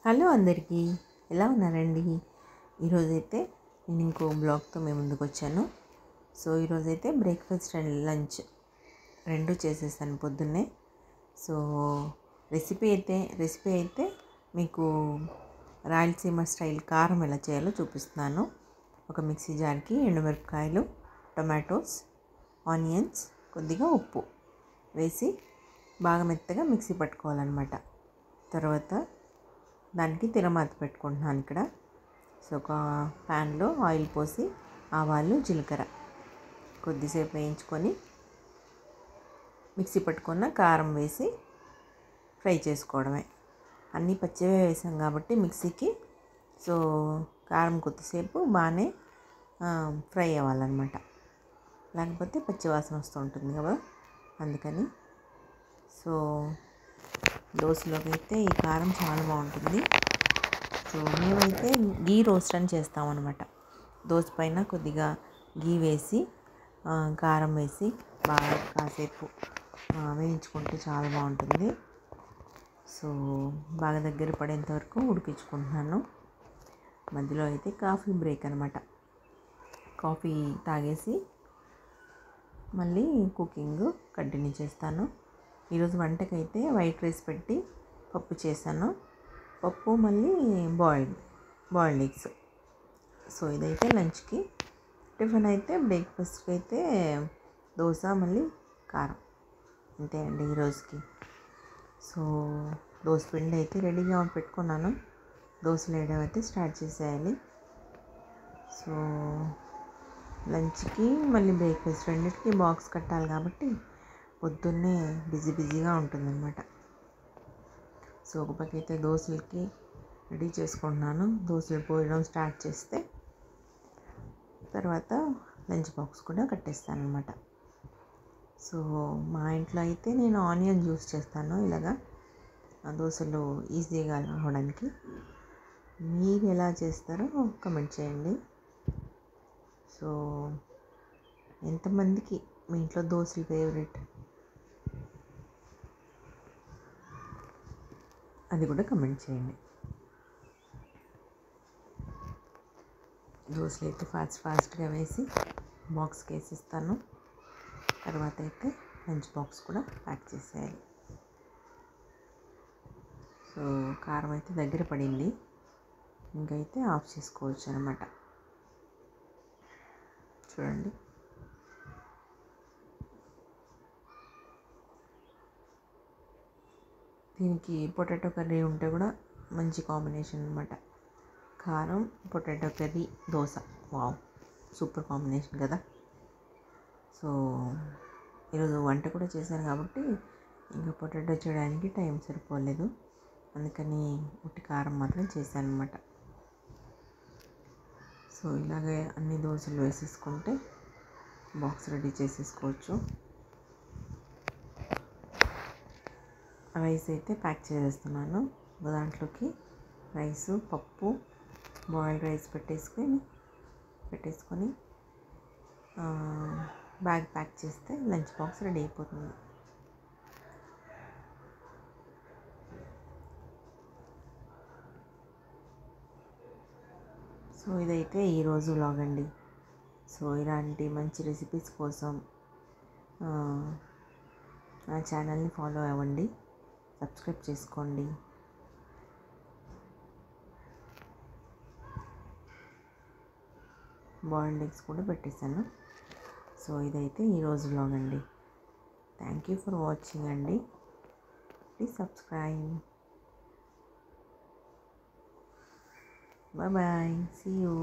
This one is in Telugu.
హలో అందరికీ, ఎలా ఉన్నారండి? ఈరోజైతే నేను ఇంకో బ్లాగ్తో మేము ముందుకు వచ్చాను. సో ఈరోజైతే బ్రేక్ఫాస్ట్ అండ్ లంచ్ రెండు చేసేసాను పొద్దున్నే. సో రెసిపీ అయితే మీకు రాయలసీమ స్టైల్ కారం ఎలా చేయాలో చూపిస్తున్నాను. ఒక మిక్సీ జార్కి ఎండుమిరపకాయలు, టొమాటోస్, ఆనియన్స్, కొద్దిగా ఉప్పు వేసి బాగా మెత్తగా మిక్సీ పట్టుకోవాలన్నమాట. తర్వాత దానికి తిరమాత పెట్టుకుంటున్నాను ఇక్కడ. సో ఒక ప్యాన్లో ఆయిల్ పోసి ఆవాలు, జీలకర్ర కొద్దిసేపు వేయించుకొని మిక్సీ పట్టుకున్న కారం వేసి ఫ్రై చేసుకోవడమే. అన్నీ పచ్చివే వేసాం కాబట్టి మిక్సీకి. సో కారం కొద్దిసేపు బాగానే ఫ్రై అవ్వాలన్నమాట, లేకపోతే పచ్చివాసన వస్తూ ఉంటుంది కదా, అందుకని. సో దోశలోకి అయితే ఈ కారం చాలా బాగుంటుంది. సో మేమైతే గీ రోస్ట్ అని చేస్తామన్నమాట. దోశ పైన కొద్దిగా గీ వేసి కారం వేసి బాగా కాసేపు వేయించుకుంటే చాలా బాగుంటుంది. సో బాగా దగ్గర పడేంత వరకు ఉడికించుకుంటున్నాను. మధ్యలో అయితే కాఫీ బ్రేక్ అనమాట. కాఫీ తాగేసి మళ్ళీ కుకింగ్ కంటిన్యూ చేస్తాను. ఈరోజు వంటకైతే వైట్ రైస్ పెట్టి పప్పు చేశాను. పప్పు మళ్ళీ బాయిల్డ్ ఎగ్స్. సో ఇదైతే లంచ్కి. టిఫిన్ అయితే బ్రేక్ఫాస్ట్కి అయితే దోశ మళ్ళీ కారం, అంతే అండి ఈరోజుకి. సో దోశ పిండి అయితే రెడీగా పెట్టుకున్నాను. దోశలు వేయడం అయితే స్టార్ట్ చేసేయాలి. సో లంచ్కి మళ్ళీ బ్రేక్ఫాస్ట్ రెండింటికి బాక్స్ కట్టాలి కాబట్టి పొద్దున్నే బిజీగా ఉంటుందన్నమాట. సో ఒక పక్క అయితే దోశలకి రెడీ చేసుకుంటున్నాను. దోశలు పోయడం స్టార్ట్ చేస్తే తర్వాత లంచ్ బాక్స్ కూడా కట్టేస్తాను అనమాట. సో మా ఇంట్లో అయితే నేను ఆనియన్ యూస్ చేస్తాను ఇలాగా దోశలు ఈజీగా అవ్వడానికి. మీరు ఎలా చేస్తారో కమెంట్ చేయండి. సో ఎంతమందికి మీ ఇంట్లో దోశలు ఫేవరెట్ అది కూడా కమెంట్ చేయండి. దోశలు అయితే ఫాస్ట్గా వేసి బాక్స్కి వేసిస్తాను. తర్వాత అయితే లంచ్ బాక్స్ కూడా ప్యాక్ చేసేయాలి. సో కారం అయితే దగ్గర పడింది, ఇంకైతే ఆఫ్ చేసుకోవచ్చు అనమాట. చూడండి. దీనికి పొటాటో కర్రీ ఉంటే కూడా మంచి కాంబినేషన్ అనమాట. కారం, potato curry, dosa, wow, super combination కదా. సో ఈరోజు వంట కూడా చేశాను కాబట్టి ఇంకా పొటాటో చేయడానికి టైం సరిపోలేదు, అందుకని ఉట్టి కారం మాత్రం చేశాను అనమాట. సో ఇలాగే అన్ని దోశలు వేసేసుకుంటే బాక్స్ రెడీ చేసేసుకోవచ్చు. రైస్ అయితే ప్యాక్ చేసేస్తున్నాను. దాంట్లోకి రైసు, పప్పు, బాయిల్డ్ రైస్ పెట్టేసుకొని బ్యాగ్ ప్యాక్ చేస్తే లంచ్ బాక్స్ రెడీ అయిపోతుంది. సో ఇదైతే ఈరోజు వ్లాగ్ అండి. సో ఇలాంటి మంచి రెసిపీస్ కోసం నా ఛానల్ని ఫాలో అవ్వండి, సబ్స్క్రైబ్ చేసుకోండి. బాయిల్డ్ ఎగ్స్ కూడా పెట్టేశాను. సో ఇదైతే ఈరోజు వ్లాగ్ అండి. థ్యాంక్ యూ ఫర్ వాచింగ్ అండి. Please subscribe. Bye, see you.